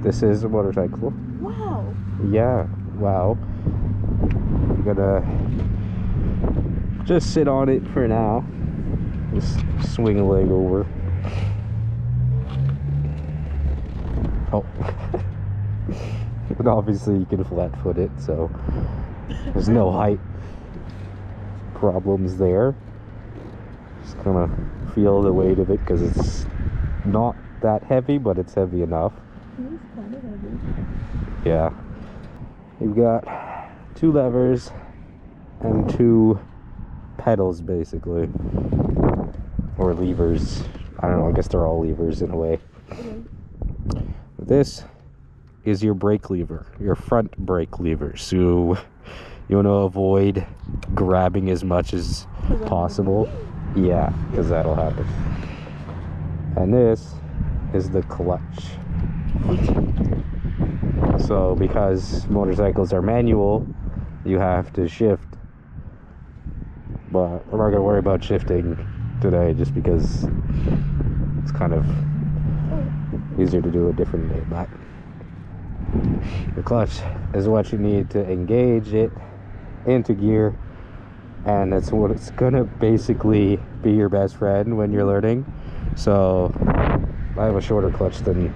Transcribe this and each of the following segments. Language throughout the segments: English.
This is a motorcycle. Wow. Yeah, wow. I'm gonna just sit on it for now. Just swing a leg over. Oh. But obviously you can flat foot it, so there's no height problems there. Just gonna feel the weight of it because it's not that heavy, but it's heavy enough. It is kind of heavy. Yeah. You've got 2 levers and 2 pedals basically. Or levers. I don't know, I guess they're all levers in a way. Okay. This is your brake lever, your front brake lever. So you want to avoid grabbing as much as possible. Yeah, because that'll happen. And this is the clutch. So because motorcycles are manual, you have to shift. But we're not going to worry about shifting today just because it's kind of easier to do a different day. But the clutch is what you need to engage it into gear, and it's what it's gonna basically be your best friend when you're learning. So I have a shorter clutch than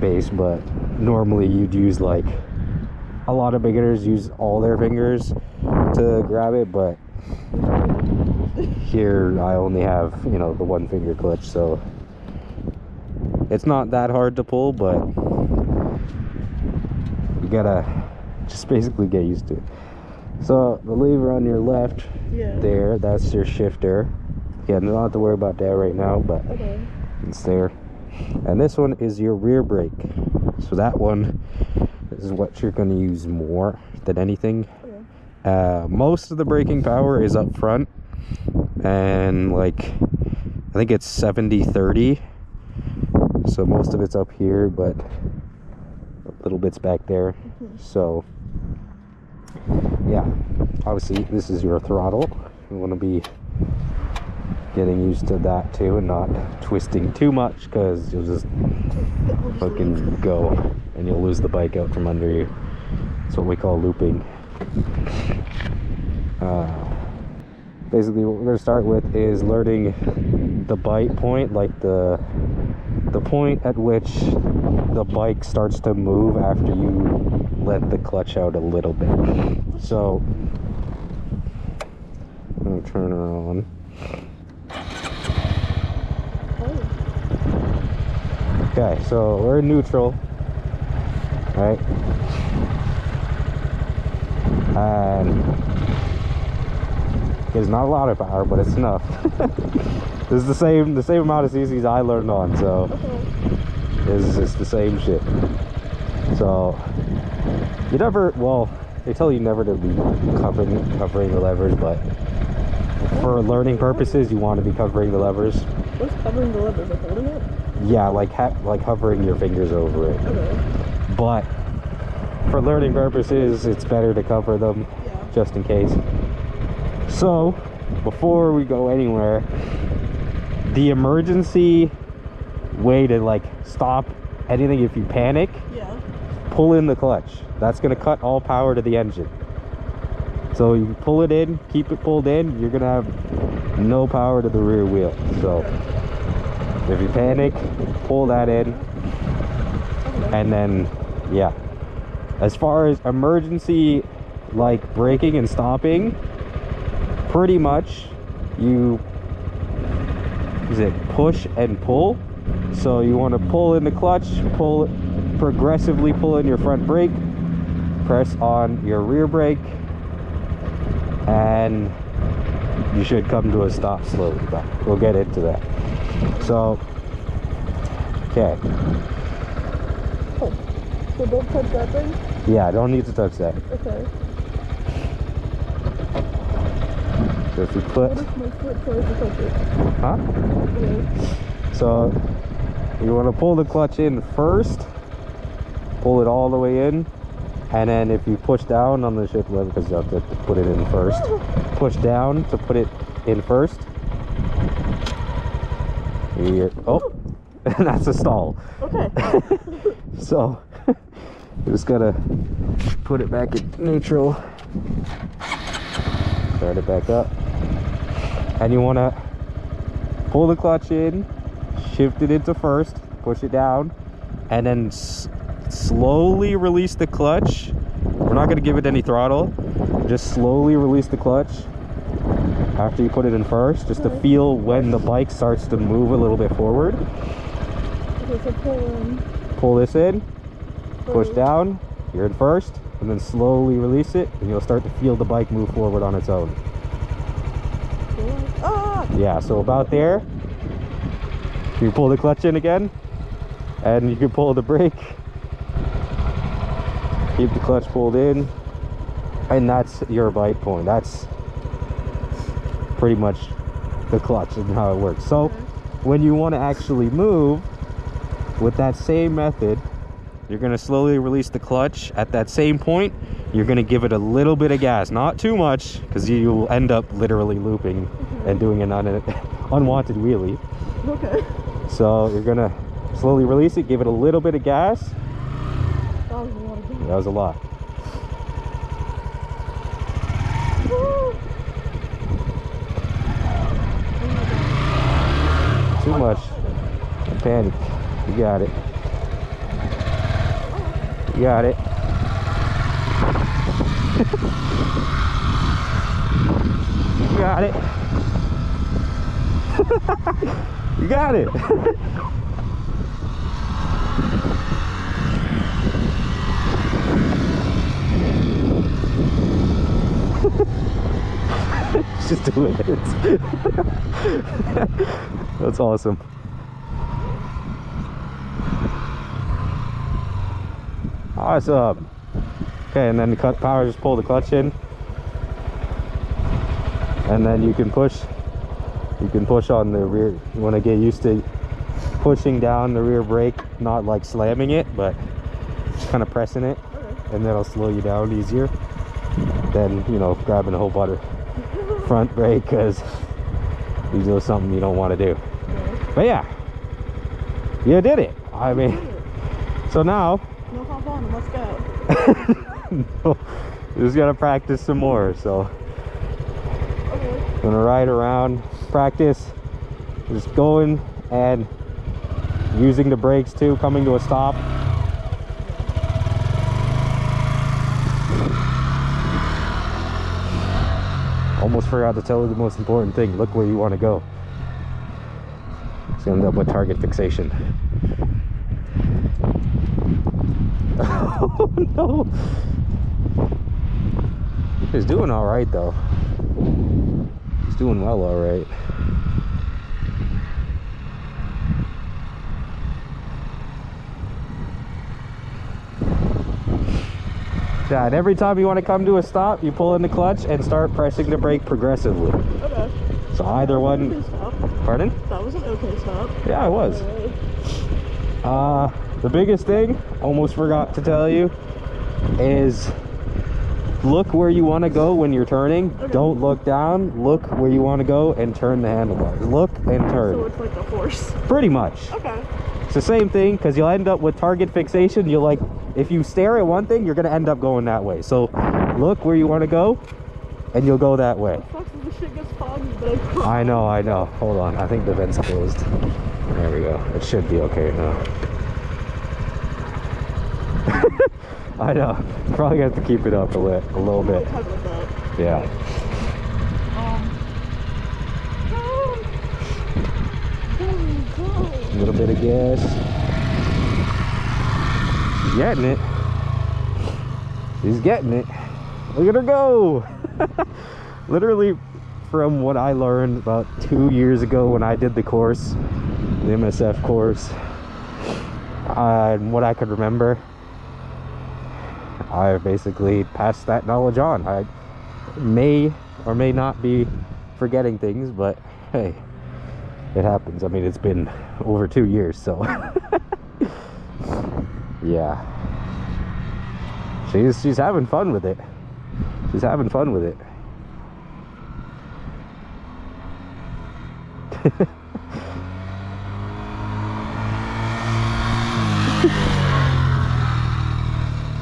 base, but normally you'd use, like, a lot of beginners use all their fingers to grab it, but here I only have, you know, the 1 finger clutch, so it's not that hard to pull, but you gotta just basically get used to it. So the lever on your left, there, that's your shifter. Yeah, you don't have to worry about that right now, but it's there. And this one is your rear brake. So that one is what you're going to use more than anything. Most of the braking power is up front, and like I think it's 70-30. So most of it's up here, but little bits back there. So yeah, obviously this is your throttle. You want to be getting used to that too, and not twisting too much, because you'll just fucking go and you'll lose the bike out from under you. That's what we call looping. Basically what we're going to start with is learning the bite point, like the point at which the bike starts to move after you let the clutch out a little bit. So I'm going to turn her on. Okay, so we're in neutral, right? And there's not a lot of power, but it's enough. This is the same amount of cc's I learned on, so it's the same shit. So you never, well, they tell you never to be covering the levers, but for learning purposes, you want to be covering the levers. What's covering the levers? Like holding it? Yeah, like hovering your fingers over it. But for learning purposes, it's better to cover them, just in case. So before we go anywhere, the emergency way to like stop anything if you panic, pull in the clutch. That's gonna cut all power to the engine. So you pull it in, keep it pulled in, you're gonna have no power to the rear wheel. So if you panic, pull that in, and then yeah. As far as emergency like braking and stopping, pretty much you push and pull. So you want to pull in the clutch, progressively pull in your front brake, press on your rear brake, and you should come to a stop slowly, but we'll get into that. So okay, so don't touch that thing? Yeah, don't need to touch that. Okay. So if you put... What if my foot tries to touch it? Huh? Okay. So you want to pull the clutch in first, pull it all the way in, and then if you push down on the shift lever, because you have to put it in first, push down to put it in first. Oh, that's a stall. Okay. So you just gotta put it back in neutral, start it back up, and you want to pull the clutch in, shift it into first, push it down, and then slowly release the clutch. We're not going to give it any throttle, just slowly release the clutch after you put it in first, just to feel when the bike starts to move a little bit forward. Okay, so pull this in, push down, you're in first, and then slowly release it, and you'll start to feel the bike move forward on its own. Yeah, so about there, you pull the clutch in again, and you can pull the brake. Keep the clutch pulled in, and that's your bite point. That's pretty much the clutch and how it works. So when you want to actually move with that same method, you're going to slowly release the clutch. At that same point, you're going to give it a little bit of gas, not too much, because you will end up literally looping and doing an unwanted wheelie. Okay. So you're going to slowly release it, give it a little bit of gas. That was a lot. Too much. Don't panic. You got it. You got it. You got it. You got it. Just doing it. That's awesome. Awesome. Okay, and then the power, just pull the clutch in, and then you can push on the rear. You want to get used to pushing down the rear brake, not like slamming it, but just kind of pressing it, and that'll slow you down easier than, you know, grabbing a whole butter front brake, because you do something you don't want to do. But yeah, you did it. I mean, so now no, hop on, let's go. no, you just gotta practice some more. So gonna ride around, practice just going and using the brakes too, coming to a stop. Almost forgot to tell you the most important thing. Look where you want to go. It's gonna end up with target fixation. Oh no! He's doing all right though. He's doing well, all right. Yeah, and every time you want to come to a stop, you pull in the clutch and start pressing the brake progressively. Okay. So either one. Okay, Pardon? that was an okay stop. Yeah, it was. The biggest thing, almost forgot to tell you, is look where you want to go when you're turning. Okay. Don't look down. Look where you want to go and turn the handlebars. Look and turn. So it's like a horse. Pretty much. Okay. It's the same thing, because you'll end up with target fixation. You'll like, if you stare at one thing, you're going to end up going that way. So look where you want to go and you'll go that way. The shit gets foggy, but I know. Hold on. I think the vent's closed. There we go. It should be okay now. I know. Probably have to keep it up a little bit. Yeah. A little bit of gas. She's getting it. She's getting it. Look at her go. Literally, from what I learned about 2 years ago when I did the course, the MSF course, and what I could remember, I basically passed that knowledge on. I may or may not be forgetting things, but hey, it happens. I mean, it's been over 2 years, so yeah. She's having fun with it. She's having fun with it.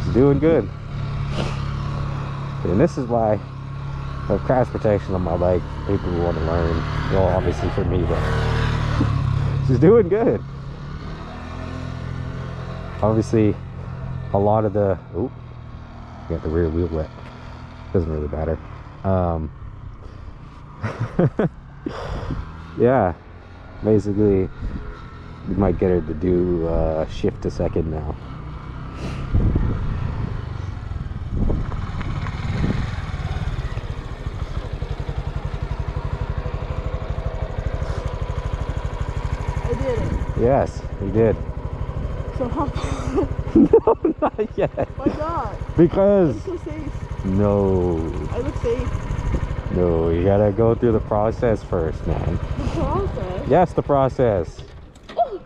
She's doing good. And this is why I have crash protection on my bike for people who want to learn. Well, obviously for me, but she's doing good. Obviously, a lot of the... Oop, got the rear wheel wet. Doesn't really matter. Yeah, basically, you might get her to do shift to second now. I did it. Yes, you did. So how? No, not yet. Why not? Because I'm so safe. no, I look safe. no, you gotta go through the process first, man. The process? Yes, the process.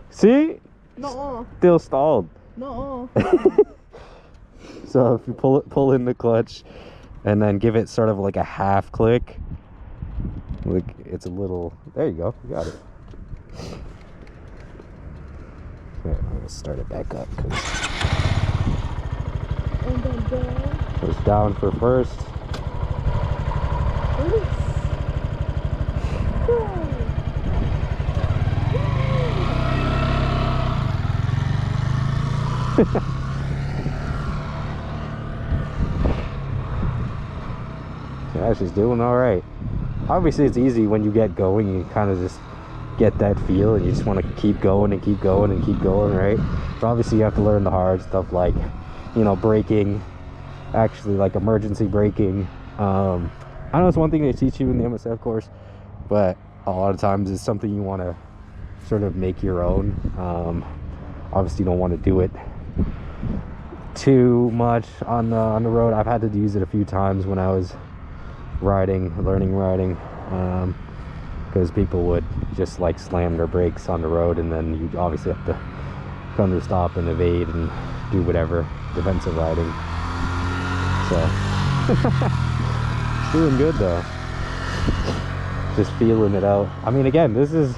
See? No. Still stalled. No. So if you pull in the clutch and then give it sort of like a half click, like it's a little, there you go, you got it. Right, I'm gonna start it back up because And then down. it's down for first. Yeah, she's doing all right. Obviously, it's easy when you get going. You kind of just get that feel, and you just want to keep going and keep going and keep going, right? But obviously, you have to learn the hard stuff, like, you know, braking, actually, like emergency braking. I know it's one thing they teach you in the MSF course, but a lot of times it's something you want to sort of make your own. Obviously, you don't want to do it too much on the road. I've had to use it a few times when I was learning riding, because people would just like slam their brakes on the road, and then you obviously have to come to a stop and evade and do whatever defensive riding. So doing good though, just feeling it out. I mean, again, this is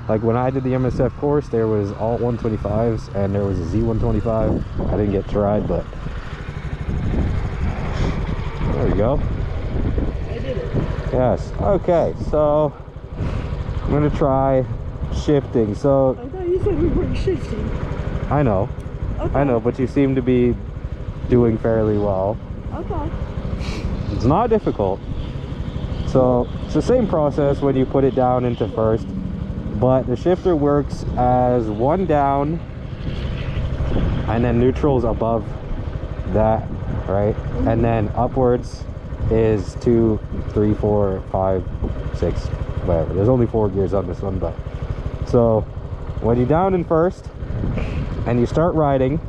like when I did the MSF course, there was all 125s and there was a Z125. I didn't get to ride, but there we go. I did it. Yes. Okay, so I'm gonna try shifting. So I thought you said we weren't shifting. I know, Okay. I know, but you seem to be doing fairly well. Okay. It's not difficult. So it's the same process when you put it down into first, but the shifter works as one down and then neutral's above that, right? Mm-hmm. And then upwards is 2, 3, 4, 5, 6, whatever. There's only 4 gears on this one, but so when you're down in first and you start riding,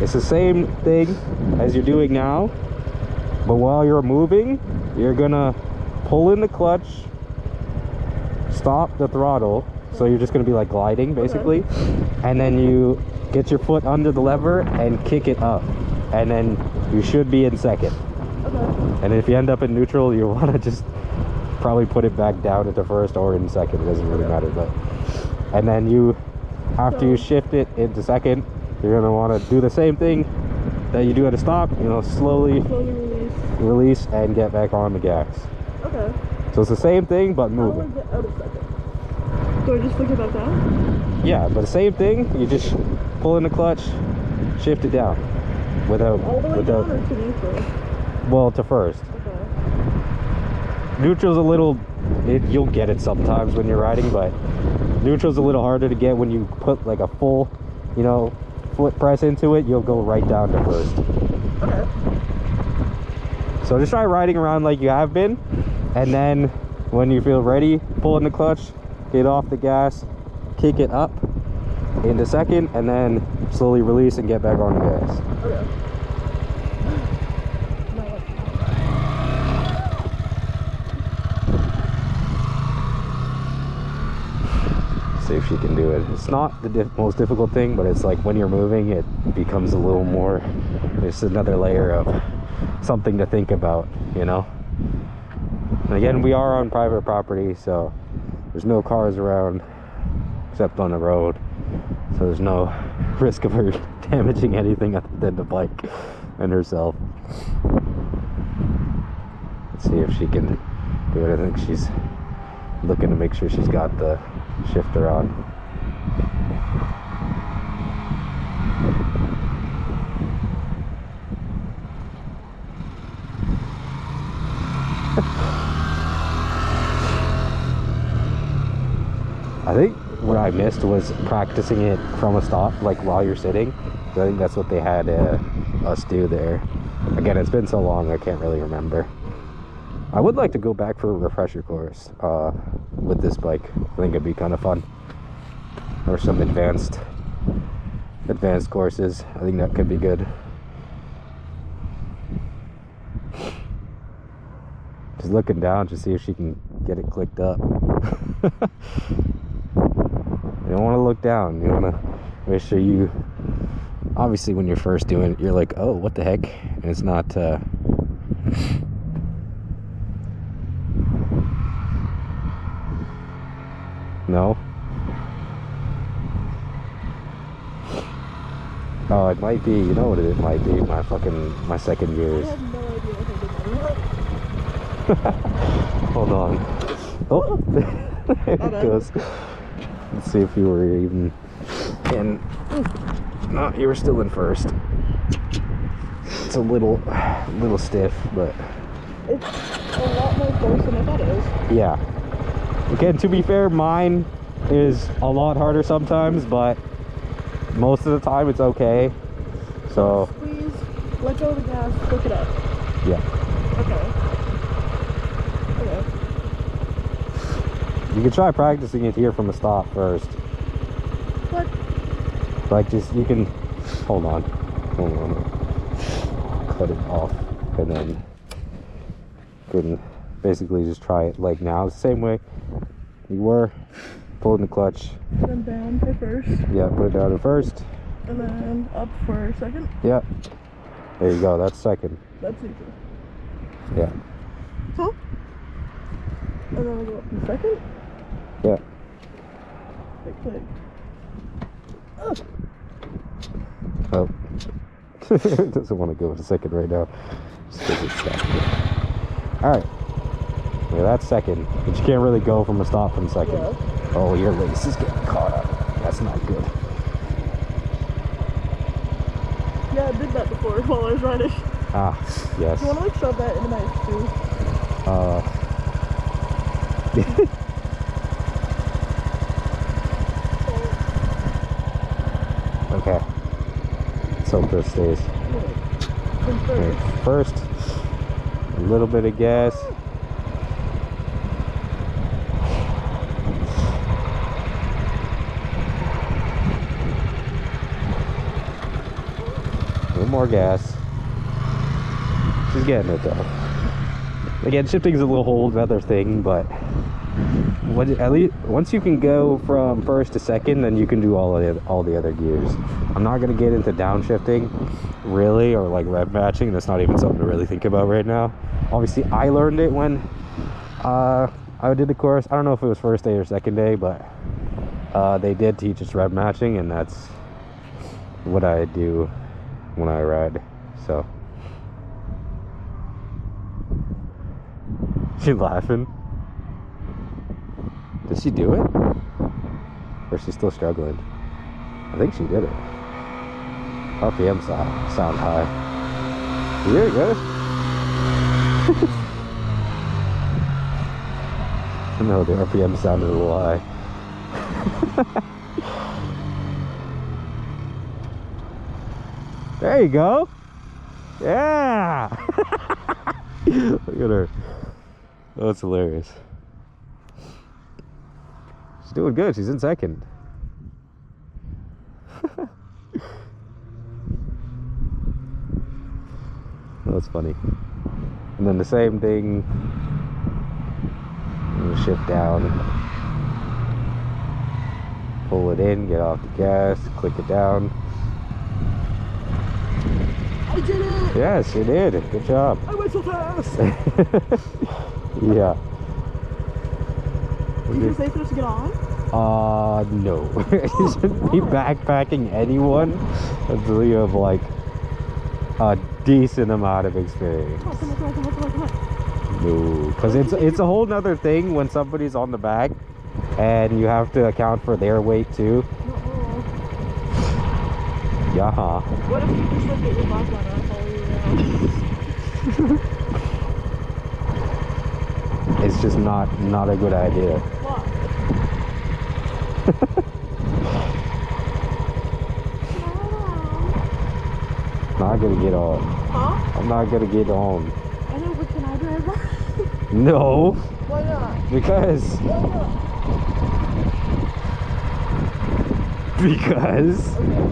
it's the same thing as you're doing now, but while you're moving, you're gonna pull in the clutch, stop the throttle, so you're just gonna be like gliding basically. Okay. And then you get your foot under the lever and kick it up, and then you should be in second. Okay. And if you end up in neutral, you want to just probably put it back down into first or in second. It doesn't really matter. But and then you, after you shift it into second, you're gonna want to do the same thing that you do at a stop. You know, slowly release and get back on the gas. Okay. So it's the same thing but moving. How do I get out of second? Do I just flick it back down? Yeah, but the same thing. You just pull in the clutch, shift it down, without all the way down or to neutral? Well, to first. Okay. Neutral's a little, you'll get it sometimes when you're riding, but neutral's a little harder to get when you put like a full, you know, foot press into it. You'll go right down to first. Okay. So just try riding around like you have been, and then when you feel ready, pull in the clutch, get off the gas, kick it up into second, and then slowly release and get back on the gas. Okay. See if she can do it. It's not the most difficult thing, but it's like when you're moving, it becomes a little more, there's another layer of something to think about, you know. And again, we are on private property, so there's no cars around except on the road, so there's no risk of her damaging anything other than the bike and herself. Let's see if she can do it. I think she's looking to make sure she's got the shifter on. I think what I missed was practicing it from a stop, like while you're sitting. So I think that's what they had us do there. Again, it's been so long, I can't really remember. I would like to go back for a refresher course with this bike. I think it'd be kind of fun. Or some advanced courses. I think that could be good. Just looking down to see if she can get it clicked up. You don't want to look down. You want to make sure you... Obviously, when you're first doing it, you're like, oh, what the heck? And it's not... No? Oh, it might be... You know what it might be? My second gears. I have no idea what I did. Hold on. Oh! There it goes. Let's see if you were even in. No, you were still in first. It's a little stiff, but it's a lot more close than I thought it was. Yeah. Again, to be fair, mine is a lot harder sometimes, but most of the time it's okay. So squeeze, let go of the gas, pick it up. Yeah. Okay. You can try practicing it here from a stop first. What? Like, just, you can, hold on, cut it off, and then you can basically just try it like now, the same way you were, pulling the clutch. Then down for first. Yeah, put it down at first. And then up for second. Yeah. There you go, that's second. That's easy. Yeah. Huh? And then I go up in second. Yeah. Big click. Oh. Doesn't want to go to second right now. Just 'cause it's stuck. Alright. Yeah, that's second. But you can't really go from a stop from second. Yeah. Oh, your lace is getting caught up. That's not good. Yeah, I did that before while I was riding. Ah, yes. Do you want to like shove that into my shoe? Okay. Let's hope this stays. Okay, first, a little bit of gas. A little more gas. She's getting it though. Again, shifting is a little whole other thing, but at least once you can go from first to second, then you can do all the other gears. I'm not gonna get into downshifting, really, or like rev matching. That's not even something to really think about right now. Obviously, I learned it when I did the course. I don't know if it was first day or second day, but they did teach us rev matching, and that's what I do when I ride. So. She laughing? Did she do it? Or is she still struggling? I think she did it. RPM sound high. You're good. No, the RPM sounded a little high. There you go. Yeah. Look at her. Oh, that's hilarious. She's doing good. She's in second. That's funny. And then the same thing. Shift down. Pull it in. Get off the gas. Click it down. I did it! Yes, you did. Good job. I went so fast! Yeah. Did you say for us to get on? No. You shouldn't be backpacking anyone until you have like a decent amount of experience. Come on. No, because it's a whole nother thing when somebody's on the back and you have to account for their weight too. Yeah. What if you just look at your back ladder and follow you around? It's just not a good idea. Why? Not gonna get on. Huh? I'm not gonna get on. I know, but can I drive by? No. Why not? Because. Why not? Because. Okay.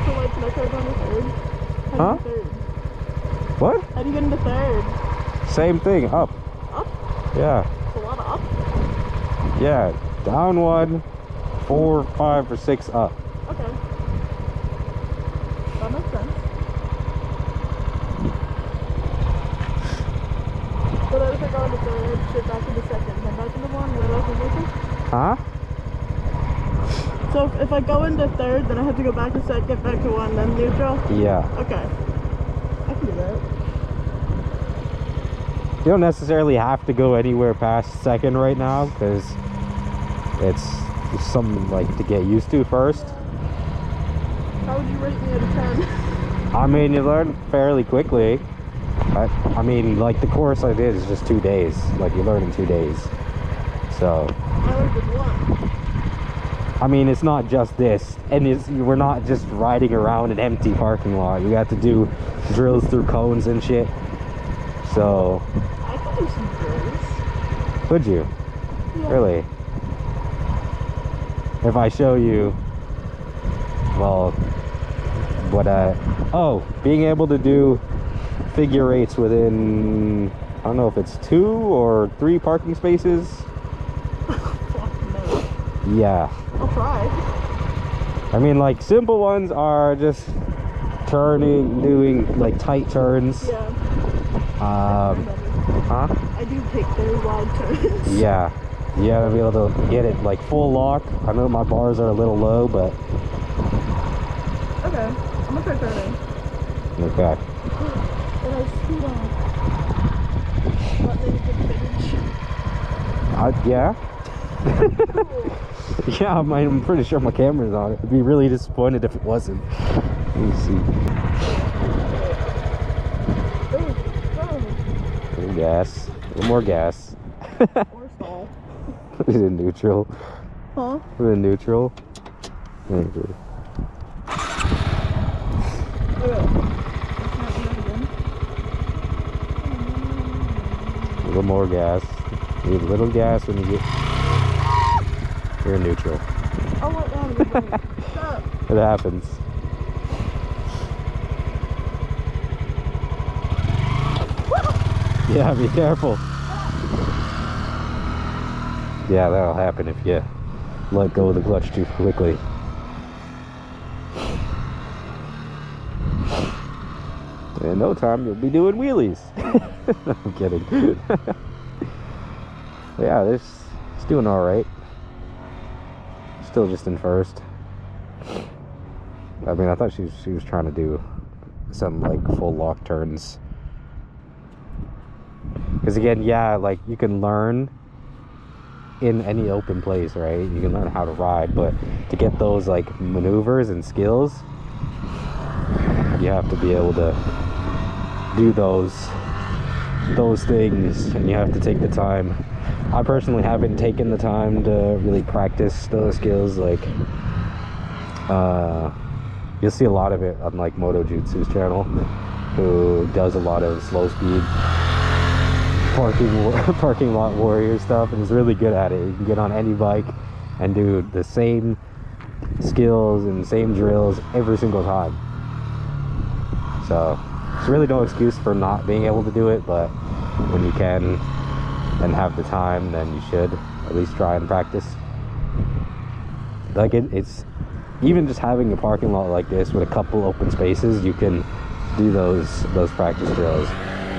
So like, can I try down to third? How do you get third? What? How do you get into third? Same thing. Up. Up? Yeah. It's a lot of up? Yeah. Down 1, 4, 5, or 6 up. Okay. That makes sense. So then if I go into third, shift back into second, then back into one, what else is missing? Huh? So if I go into third, then I have to go back to second, back to one, then neutral? Yeah. Okay. I can do that. You don't necessarily have to go anywhere past second right now because it's something like to get used to first. How would you rate me out of 10? I mean, you learn fairly quickly. I mean, like the course I did is just 2 days. Like you learn in 2 days. So. I learned in 1. I mean, it's not just this, and we're not just riding around an empty parking lot. You got to do drills through cones and shit. So. I could do some drills. Could you? Yeah. Really? If I show you, well, what oh, being able to do figure eights within, I don't know if it's 2 or 3 parking spaces. Fuck no. Yeah. I'll try. I mean, like, simple ones are just turning, doing like tight turns. Yeah. Huh? I do take very wide turns. Yeah. You gotta be able to get it like full lock. I know my bars are a little low, but. Okay. I'm gonna try turning. Okay. And I speed on. What made a good finish? Yeah. Cool. Yeah, I'm pretty sure my camera's on it. I'd be really disappointed if it wasn't. Let me see. Go. A little gas. A little more gas. Or stall. Is it neutral? Huh? Is it neutral? Okay. Okay. A little more gas. You need a little gas when you get. You're neutral. Oh, what? Stop. It happens. Yeah, be careful. Yeah, that'll happen if you let go of the clutch too quickly. In no time, you'll be doing wheelies. I'm kidding. Yeah, it's doing all right. Still just in first. I mean, I thought she was trying to do some like full lock turns. Because again, yeah, like you can learn in any open place, right? You can learn how to ride, but to get those like maneuvers and skills, you have to be able to do those things, and you have to take the time. I personally haven't taken the time to really practice those skills. Like you'll see a lot of it on like Moto Jutsu's channel, who does a lot of slow speed parking lot warrior stuff, and is really good at it. You can get on any bike and do the same skills and same drills every single time. So there's really no excuse for not being able to do it, but when you can and have the time, then you should at least try and practice. Like it's even just having a parking lot like this with a couple open spaces, you can do those practice drills.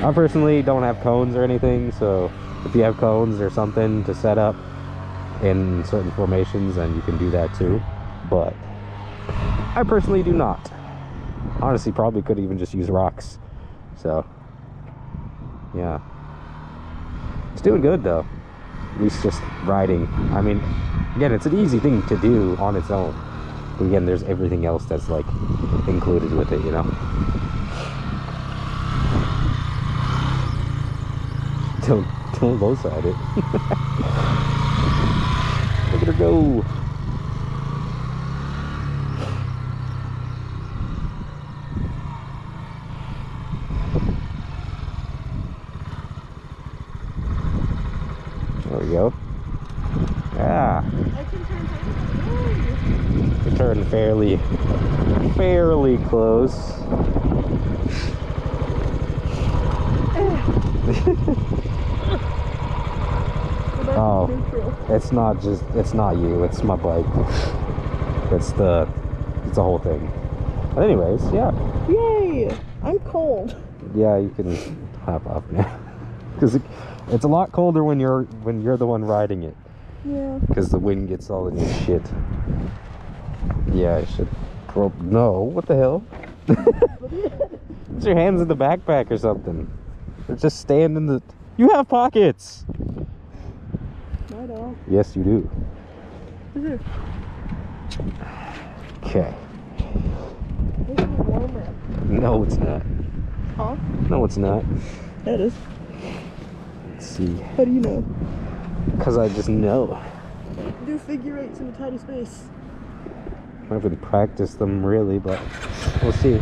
I personally don't have cones or anything, so if you have cones or something to set up in certain formations, then you can do that too. But I personally do not. Honestly, probably could even just use rocks. So, yeah. It's doing good though. At least just riding. I mean, again, it's an easy thing to do on its own. But again, there's everything else that's like included with it, you know? Don't low side it. Look at her go. There we go. Yeah. I can Turn fairly close. Oh, it's not you, it's my bike. It's the whole thing. But anyways, yeah. Yay! I'm cold. Yeah, you can hop off now. Because it's a lot colder when you're the one riding it. Yeah. Because the wind gets all in your shit. Yeah, I should throw. No, what the hell? Put your hands in the backpack or something. Or just stand in the. You have pockets. I don't. Yes, you do. Is it? Okay. This is warmer. No, it's not. Huh? No, it's not. Yeah, it is. Let's see. How do you know? Because I just know. Do figure eights in a tiny space. I haven't practiced them really, but we'll see.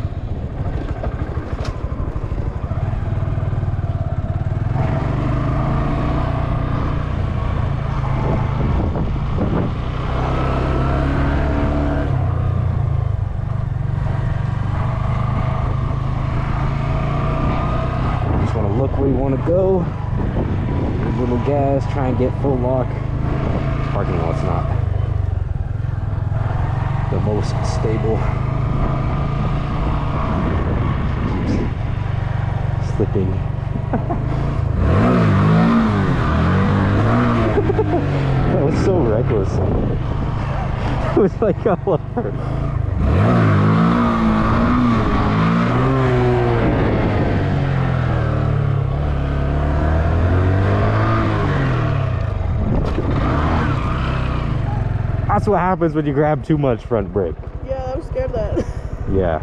Just want to look where you want to go. A little gas, try and get full lock. Parking lot's not the most stable. Keeps slipping. That was so reckless. It was like all over. That's what happens when you grab too much front brake. Yeah, I was scared of that. Yeah.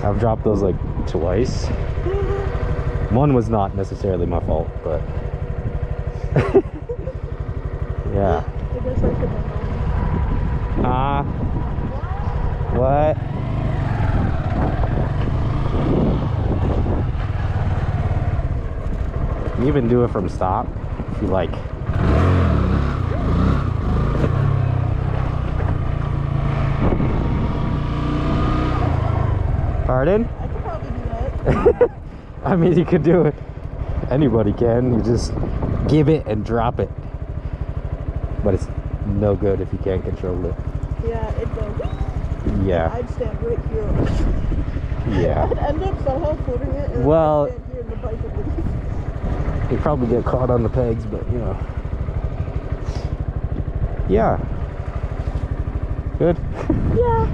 I've dropped those like twice. One was not necessarily my fault, but yeah. I guess I could have. What? You even do it from stop if you like. Pardon? I could probably do that. I mean, you could do it. Anybody can. You just give it and drop it. But it's no good if you can't control it. Yeah, it goes. Yeah. I'd stand right here. Yeah. I'd end up somehow flipping it and well, I'd stand here and the bike would leave. you probably get caught on the pegs, but you know. Yeah. Good? Yeah.